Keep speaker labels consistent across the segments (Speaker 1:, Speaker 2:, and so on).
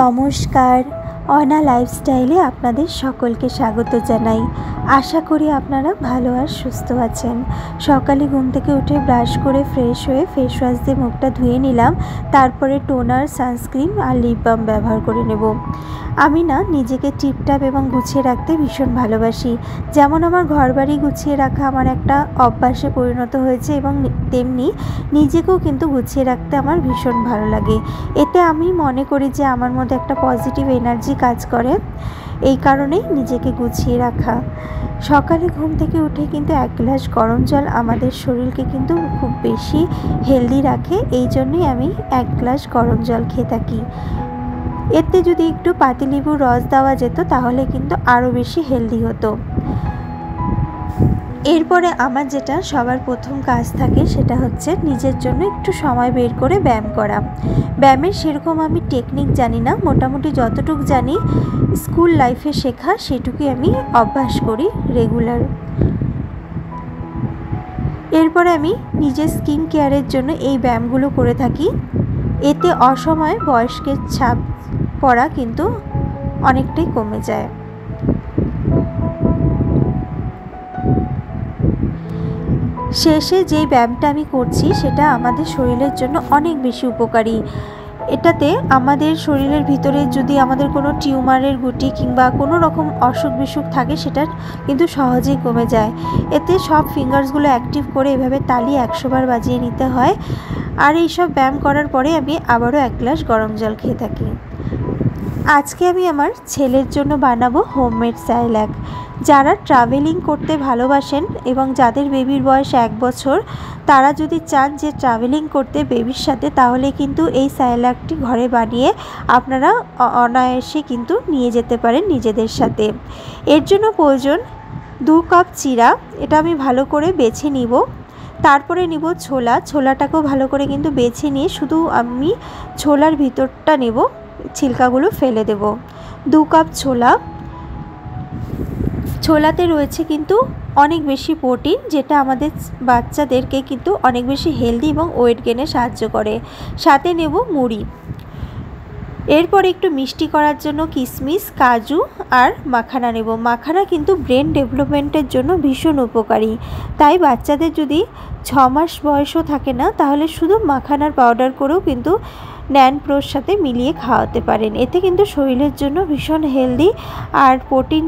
Speaker 1: নমস্কার, অনা লাইফস্টাইলে আপনাদের সকলকে স্বাগত জানাই। আশা করি আপনারা ভালো আর সুস্থ আছেন। সকালে ঘুম থেকে উঠে ব্রাশ করে ফ্রেশ হয়ে ফেস ওয়াশ দিয়ে মুখটা ধুয়ে নিলাম। তারপরে টোনার, সানস্ক্রিন আর লিপ বাম ব্যবহার করে নেব। আমি নিজেকে টিপটাপ এবং গুছিয়ে রাখতে ভীষণ ভালোবাসি। যেমন আমার ঘরবাড়ি গুছিয়ে রাখা আমার একটা অভ্যাসে পরিণত হয়েছে, এবং তেমনি নিজেকেও কিন্তু গুছিয়ে রাখতে আমার ভীষণ ভালো লাগে। এতে আমি মনে করি যে আমার মধ্যে একটা পজিটিভ এনার্জি কাজ করে। এই কারণেই নিজেকে গুছিয়ে রাখা। সকালে ঘুম থেকে উঠে কিন্তু 1 গ্লাস গরম জল আমাদের শরীরকে কিন্তু খুব বেশি হেলদি রাখে। এই জন্যই আমি 1 গ্লাস গরম জল খেয়ে থাকি। এতে যদি একটু পাতিলেবুর রস দেওয়া যেত তাহলে কিন্তু আরও বেশি হেলদি হতো। এরপরে আমার যেটা সবার প্রথম কাজ থাকে সেটা হচ্ছে নিজের জন্য একটু সময় বের করে ব্যায়াম করা। ব্যায়ামের সেরকম আমি টেকনিক জানি না, মোটামুটি যতটুকু জানি স্কুল লাইফে শেখা সেটুকুই আমি অভ্যাস করি রেগুলার। এরপরে আমি নিজের স্কিন কেয়ারের জন্য এই ব্যায়ামগুলো করে থাকি। এতে অসময়ে বয়স্কের ছাপ পড়া কিন্তু অনেকটাই কমে যায়। শেষে যেই ব্যায়ামটা আমি করছি সেটা আমাদের শরীরের জন্য অনেক বেশি উপকারী। এটাতে আমাদের শরীরের ভিতরে যদি আমাদের কোনো টিউমারের গুটি কিংবা কোনো রকম অসুখ বিসুখ থাকে সেটা কিন্তু সহজেই কমে যায়। এতে সব ফিঙ্গার্সগুলো অ্যাক্টিভ করে এভাবে তালি 100 বার বাজিয়ে নিতে হয়। আর এইসব ব্যায়াম করার পরে আমি আবারও 1 গ্লাস গরম জল খেয়ে থাকি। আজকে আমি আমার ছেলের জন্য বানাবো হোমমেড স্যালাড। যারা ট্রাভেলিং করতে ভালোবাসেন এবং যাদের বেবির বয়স 1 বছর, তারা যদি চান যে ট্রাভেলিং করতে বেবির সাথে, তাহলে কিন্তু এই স্যালাডটি ঘরে বানিয়ে আপনারা অনায়াসে কিন্তু নিয়ে যেতে পারেন নিজেদের সাথে। এর জন্য প্রয়োজন 2 কাপ চিরা। এটা আমি ভালো করে বেছে নিব। তারপরে নিব ছোলাটাকেও ভালো করে কিন্তু বেছে নিয়ে শুধু আমি ছোলার ভিতরটা নেব, ছিলকাগুলো ফেলে দেব। 2 কাপ ছোলাতে রয়েছে কিন্তু অনেক বেশি প্রোটিন, যেটা আমাদের বাচ্চাদেরকে কিন্তু অনেক বেশি হেলদি এবং ওয়েট গেনে সাহায্য করে। সাথে নেব মুড়ি। এরপর একটু মিষ্টি করার জন্য কিশমিশ, কাজু আর মাখানা নেব। মাখানা কিন্তু ব্রেন ডেভেলপমেন্টের জন্য ভীষণ উপকারী। তাই বাচ্চাদের যদি 6 মাস বয়সও থাকে না, তাহলে শুধু মাখানার পাউডার করেও কিন্তু ন্যান প্রোর সাথে মিলিয়ে খাওয়াতে পারেন। এতে কিন্তু শরীরের জন্য ভীষণ হেলদি, আর প্রোটিন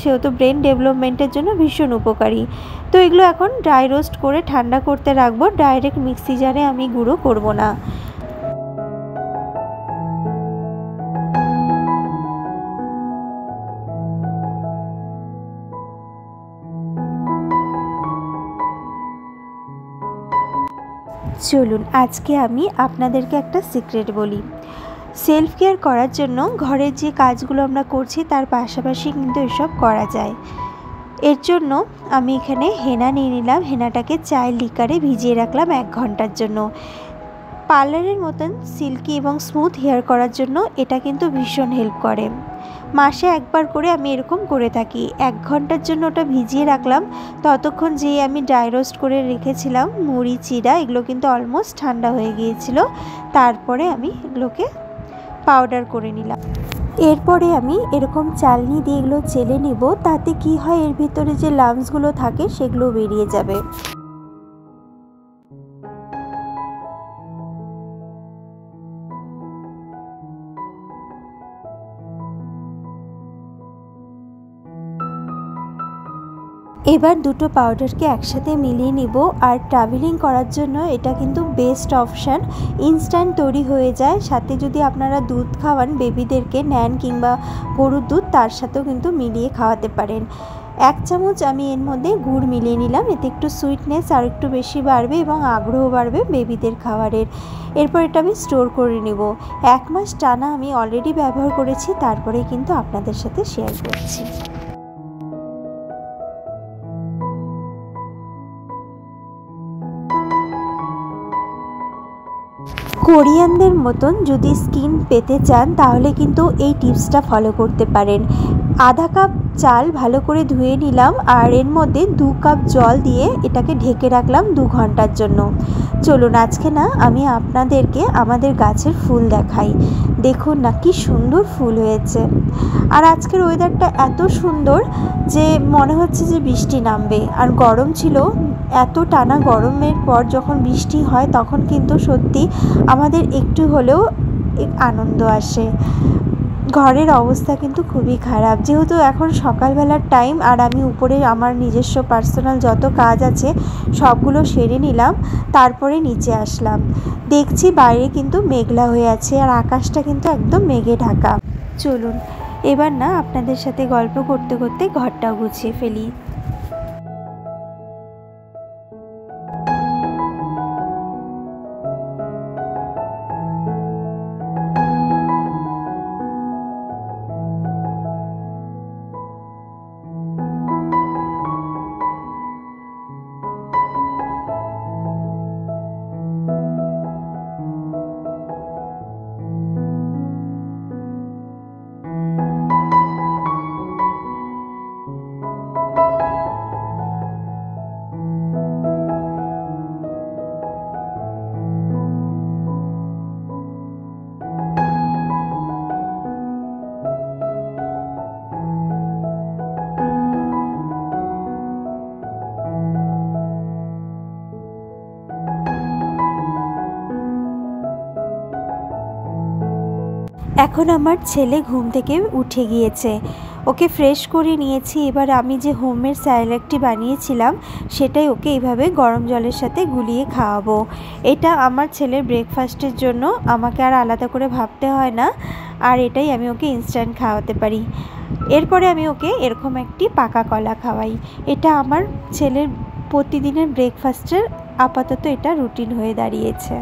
Speaker 1: সেহেতু ব্রেন ডেভেলপমেন্টের জন্য ভীষণ উপকারী। তো এগুলো এখন ড্রাই রোস্ট করে ঠান্ডা করতে রাখবো। ডাইরেক্ট মিক্সি জারে আমি গুঁড়ো করব না। চলুন আজকে আমি আপনাদেরকে একটা সিক্রেট বলি। সেলফ কেয়ার করার জন্য ঘরের যে কাজগুলো আমরা করছি তার পাশাপাশি কিন্তু এসব করা যায়। এর জন্য আমি এখানে হেনা নিয়ে নিলাম। হেনাটাকে চায়ের লিকারে ভিজিয়ে রাখলাম 1 ঘন্টার জন্য। পার্লারের মতন সিল্কি এবং স্মুথ হেয়ার করার জন্য এটা কিন্তু ভীষণ হেল্প করে। মাসে একবার করে আমি এরকম করে থাকি। 1 ঘন্টার জন্য ওটা ভিজিয়ে রাখলাম। ততক্ষণ যে আমি ড্রাই রোস্ট করে রেখেছিলাম মুড়ি, চিড়া, এগুলো কিন্তু অলমোস্ট ঠান্ডা হয়ে গিয়েছিল। তারপরে আমি এগুলোকে পাউডার করে নিলাম। এরপরে আমি এরকম চালনি দিয়ে এগুলো চেলে নিব। তাতে কি হয়, এর ভিতরে যে লাম্পসগুলো থাকে সেগুলো বেরিয়ে যাবে। এবার দুটো পাউডারকে একসাথে মিলিয়ে নিব। আর ট্রাভেলিং করার জন্য এটা কিন্তু বেস্ট অপশান। ইনস্ট্যান্ট তৈরি হয়ে যায়। সাথে যদি আপনারা দুধ খাওয়ান বেবিদেরকে, ন্যান কিংবা গরুর দুধ, তার সাথেও কিন্তু মিলিয়ে খাওয়াতে পারেন। 1 চামচ আমি এর মধ্যে গুড় মিলিয়ে নিলাম। এতে একটু সুইটনেস আর একটু বেশি বাড়বে এবং আগ্রহ বাড়বে বেবিদের খাবারের। এরপর এটা আমি স্টোর করে নেব। 1 মাস টানা আমি অলরেডি ব্যবহার করেছি, তারপরে কিন্তু আপনাদের সাথে শেয়ার করছি। কোরিয়ানদের মতন যদি স্কিন পেতে চান তাহলে কিন্তু এই টিপসটা ফলো করতে পারেন। আধা কাপ চাল ভালো করে ধুয়ে নিলাম আর এর মধ্যে 2 কাপ জল দিয়ে এটাকে ঢেকে রাখলাম 2 ঘন্টার জন্য। চলুন আজকে না আমি আপনাদেরকে আমাদের গাছের ফুল দেখাই। দেখুন না কি সুন্দর ফুল হয়েছে। আর আজকের ওয়েদারটা এত সুন্দর যে মনে হচ্ছে যে বৃষ্টি নামবে। আর গরম ছিল, এত টানা গরমের পর যখন বৃষ্টি হয় তখন কিন্তু সত্যি আমাদের একটু হলেও আনন্দ আসে। ঘরের অবস্থা কিন্তু খুবই খারাপ, যেহেতু এখন সকালবেলার টাইম আর আমি উপরে আমার নিজস্ব পার্সোনাল যত কাজ আছে সবগুলো সেরে নিলাম, তারপরে নিচে আসলাম। দেখছি বাইরে কিন্তু মেঘলা হয়ে আছে আর আকাশটা কিন্তু একদম মেঘে ঢাকা। চলুন এবার না আপনাদের সাথে গল্প করতে করতে ঘরটা গুছিয়ে ফেলি। এখন আমার ছেলে ঘুম থেকে উঠে গিয়েছে, ওকে ফ্রেশ করে নিয়েছি। এবার আমি যে হোমের স্যালাডটি বানিয়েছিলাম সেটাই ওকে এইভাবে গরম জলের সাথে গুলিয়ে খাওয়াবো। এটা আমার ছেলের ব্রেকফাস্টের জন্য, আমাকে আর আলাদা করে ভাবতে হয় না, আর এটাই আমি ওকে ইনস্ট্যান্ট খাওয়াতে পারি। এরপরে আমি ওকে এরকম একটি পাকা কলা খাওয়াই। এটা আমার ছেলের প্রতিদিনের ব্রেকফাস্টের আপাতত এটা রুটিন হয়ে দাঁড়িয়েছে।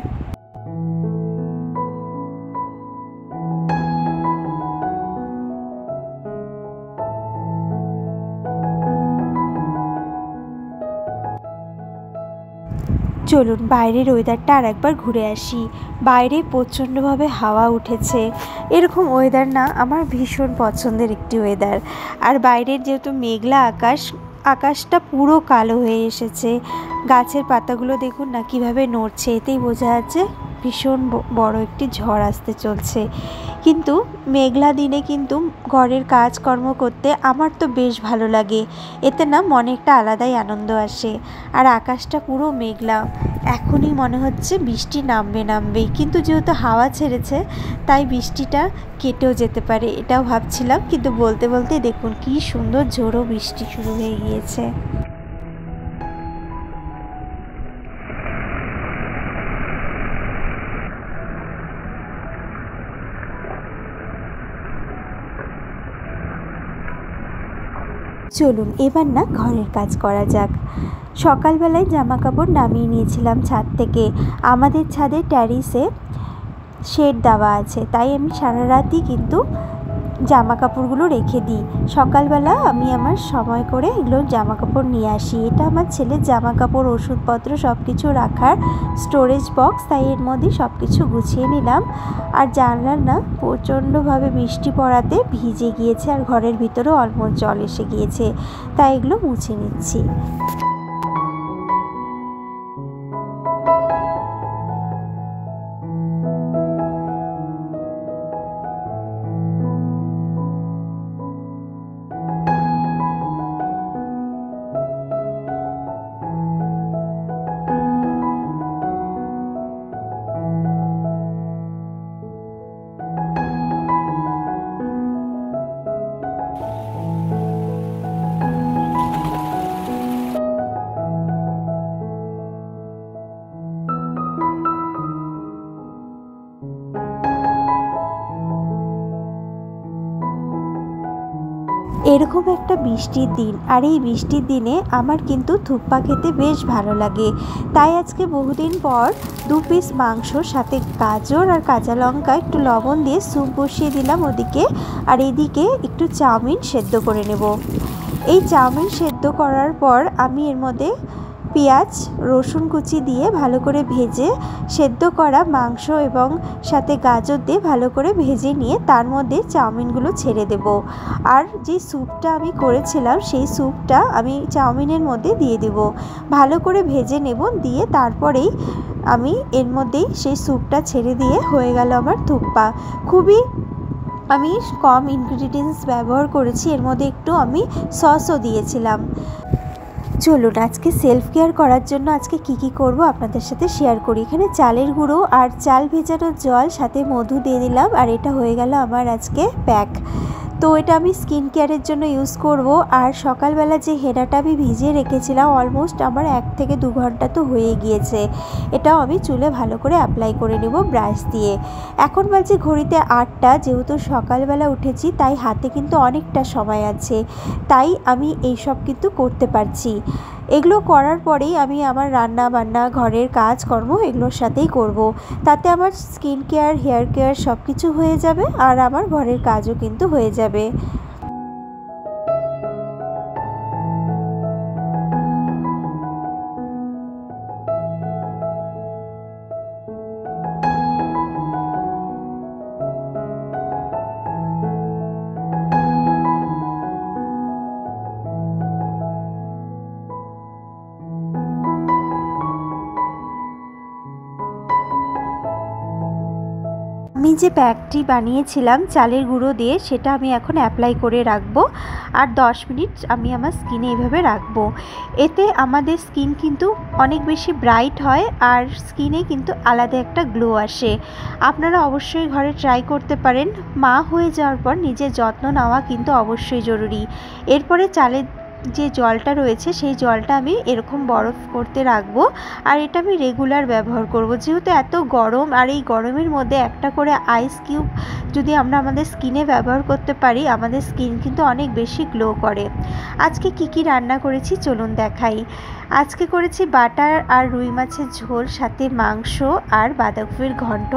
Speaker 1: চলুন বাইরের ওয়েদারটা আর একবার ঘুরে আসি। বাইরে প্রচণ্ডভাবে হাওয়া উঠেছে। এরকম ওয়েদার না আমার ভীষণ পছন্দের একটি ওয়েদার। আর বাইরের যেহেতু মেঘলা আকাশ, আকাশটা পুরো কালো হয়ে এসেছে। গাছের পাতাগুলো দেখুন না কীভাবে নড়ছে, এতেই বোঝা যাচ্ছে ভীষণ বড় একটি ঝড় আসতে চলছে। কিন্তু মেঘলা দিনে কিন্তু ঘরের কাজকর্ম করতে আমার তো বেশ ভালো লাগে, এতে না মনে একটা আলাদাই আনন্দ আসে। আর আকাশটা পুরো মেঘলা, এখনই মনে হচ্ছে বৃষ্টি নামবেই, কিন্তু যেহেতু হাওয়া ছেড়েছে তাই বৃষ্টিটা কেটেও যেতে পারে এটাও ভাবছিলাম। কিন্তু বলতে বলতে দেখুন কি সুন্দর ঝোড়ো বৃষ্টি শুরু হয়ে গিয়েছে। চলুন এবার না ঘরের কাজ করা যাক। সকালবেলায় জামা কাপড় নামিয়ে নিয়েছিলাম ছাদ থেকে। আমাদের ছাদে ট্যারিসে শেড দেওয়া আছে, তাই আমি সারা রাতই কিন্তু জামা কাপড়গুলো রেখে দিই। সকালবেলা আমি আমার সময় করে এগুলো জামা কাপড় নিয়ে আসি। এটা আমার ছেলের জামা কাপড়, ওষুধপত্র সব কিছু রাখার স্টোরেজ বক্স, তাই এর মধ্যে সব কিছু গুছিয়ে নিলাম। আর জানলার না প্রচণ্ডভাবে বৃষ্টি পড়াতে ভিজে গিয়েছে আর ঘরের ভিতরেও অলমোস্ট জল এসে গিয়েছে, তাই এগুলো মুছে নিচ্ছি। এরকম একটা বৃষ্টির দিন, আর এই বৃষ্টির দিনে আমার কিন্তু থুপ্পা খেতে বেশ ভালো লাগে। তাই আজকে বহুদিন পর 2 পিস মাংসর সাথে গাজর আর কাঁচা লঙ্কা একটু লবণ দিয়ে স্যুপ বসিয়ে দিলাম ওদিকে, আর এদিকে একটু চাউমিন সেদ্ধ করে নেব। এই চাউমিন সেদ্ধ করার পর আমি এর মধ্যে পেঁয়াজ রসুন কুচি দিয়ে ভালো করে ভেজে সেদ্ধ করা মাংস এবং সাথে গাজর দিয়ে ভালো করে ভেজে নিয়ে তার মধ্যে চাউমিনগুলো ছেড়ে দেব। আর যে স্যুপটা আমি করেছিলাম সেই স্যুপটা আমি চাউমিনের মধ্যে দিয়ে দেব, ভালো করে ভেজে নেব। দিয়ে তারপরেই আমি এর মধ্যেই সেই স্যুপটা ছেড়ে দিয়ে হয়ে গেল আমার থুপ্পা। খুবই আমি কম ইনগ্রিডিয়েন্টস ব্যবহার করেছি, এর মধ্যে একটু আমি সসও দিয়েছিলাম। চলুন আজকে সেলফ কেয়ার করার জন্য আজকে কি করব আপনাদের সাথে শেয়ার করি। এখানে চালের গুঁড়ো আর চাল ভেজানোর জল সাথে মধু দিয়ে দিলাম, আর এটা হয়ে গেল আমার আজকে প্যাক। তো এটা আমি স্কিন কেয়ারের জন্য ইউজ করব। আর সকালবেলা যে হেনাটা আমি ভিজিয়ে রেখেছিলাম অলমোস্ট আমার 1 থেকে 2 ঘন্টা তো হয়ে গিয়েছে, এটাও আমি চুলে ভালো করে অ্যাপ্লাই করে নেব ব্রাশ দিয়ে। এখন বাজে ঘড়িতে 8টা, যেহেতু সকালবেলা উঠেছি তাই হাতে কিন্তু অনেকটা সময় আছে, তাই আমি এইসব কিন্তু করতে পারছি। এগুলো করার পরেই আমি আমার রান্না বান্না ঘরের কাজকর্ম এগুলোর সাথেই করব। তাতে আমার স্কিন কেয়ার হেয়ার কেয়ার সব কিছু হয়ে যাবে আর আমার ঘরের কাজও কিন্তু হয়ে যাবে। আমি যে প্যাকটি বানিয়েছিলাম চালের গুঁড়ো দিয়ে সেটা আমি এখন অ্যাপ্লাই করে রাখবো, আর 10 মিনিট আমি আমার স্কিনে এইভাবে রাখবো। এতে আমাদের স্কিন কিন্তু অনেক বেশি ব্রাইট হয় আর স্কিনে কিন্তু আলাদা একটা গ্লো আসে। আপনারা অবশ্যই ঘরে ট্রাই করতে পারেন। মা হয়ে যাওয়ার পর নিজের যত্ন নেওয়া কিন্তু অবশ্যই জরুরি। এরপরে চালের যে জলটা রয়েছে সেই জলটা আমি এরকম বরফ করতে রাখবো, আর এটা আমি রেগুলার ব্যবহার করব। যেহেতু এত গরম আর এই গরমের মধ্যে একটা করে আইস কিউব যদি আমরা আমাদের স্কিনে ব্যবহার করতে পারি আমাদের স্কিন কিন্তু অনেক বেশি গ্লো করে। আজকে কি রান্না করেছি চলুন দেখাই। আজকে করেছি বাটার আর রুই মাছের ঝোল, সাথে মাংস আর বাঁধাকপির ঘন্ট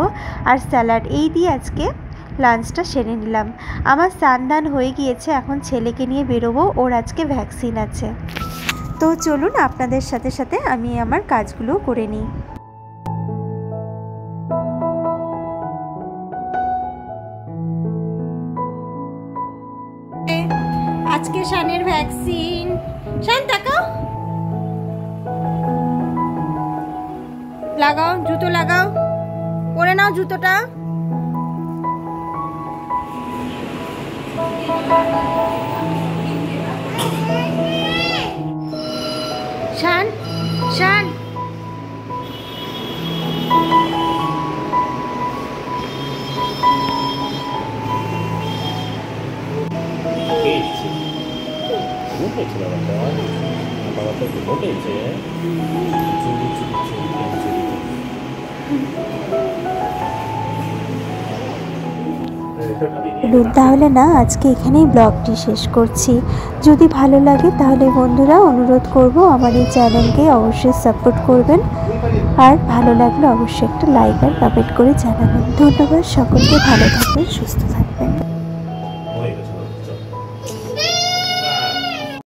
Speaker 1: আর স্যালাড। এই দিয়ে আজকে লাঞ্চটা সেরে নিলাম। আমার স্নান হয়ে গিয়েছে, এখন ছেলেকে নিয়ে বেরোবো, ওর আজকে ভ্যাকসিন আছে। তো চলুন আপনাদের সাথে সাথে আমি আমার কাজগুলো করে নিই। আজকে শানের ভ্যাকসিন। শান তাকাও, লাগাও জুতো, লাগাও, পরে নাও জুতোটা। শান শান তাহলে না আজকে এখানেই ব্লগটি শেষ করছি। যদি ভালো লাগে তাহলে বন্ধুরা অনুরোধ করব আমার এই চ্যানেলকে অবশ্যই সাপোর্ট করবেন, আর ভালো লাগলে অবশ্যই একটা লাইক আর কমেন্ট করে জানাবেন। ধন্যবাদ সকলকে, ভালো থাকবেন, সুস্থ থাকবেন।